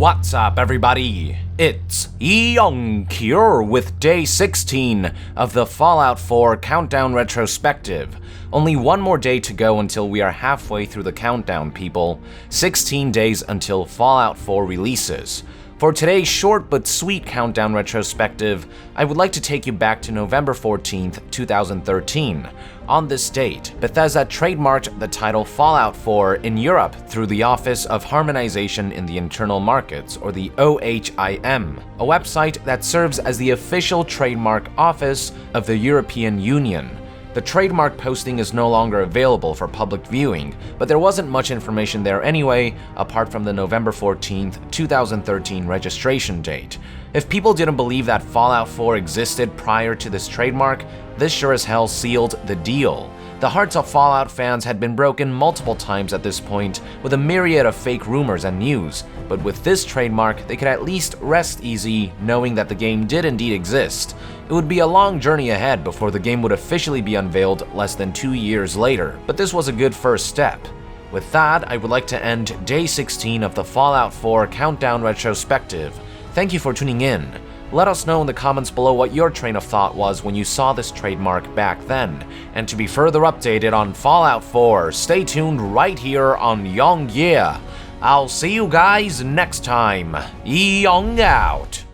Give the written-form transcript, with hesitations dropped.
What's up, everybody? It's Young here with day 16 of the Fallout 4 Countdown Retrospective. Only one more day to go until we are halfway through the countdown, people. 16 days until Fallout 4 releases. For today's short but sweet countdown retrospective, I would like to take you back to November 14th, 2013. On this date, Bethesda trademarked the title Fallout 4 in Europe through the Office of Harmonization in the Internal Markets, or the OHIM, a website that serves as the official trademark office of the European Union. The trademark posting is no longer available for public viewing, but there wasn't much information there anyway, apart from the November 14th, 2013 registration date. If people didn't believe that Fallout 4 existed prior to this trademark, this sure as hell sealed the deal. The hearts of Fallout fans had been broken multiple times at this point with a myriad of fake rumors and news, but with this trademark, they could at least rest easy knowing that the game did indeed exist. It would be a long journey ahead before the game would officially be unveiled less than 2 years later, but this was a good first step. With that, I would like to end day 16 of the Fallout 4 Countdown Retrospective. Thank you for tuning in. Let us know in the comments below what your train of thought was when you saw this trademark back then. And to be further updated on Fallout 4, stay tuned right here on Young Yeah. I'll see you guys next time. Young out.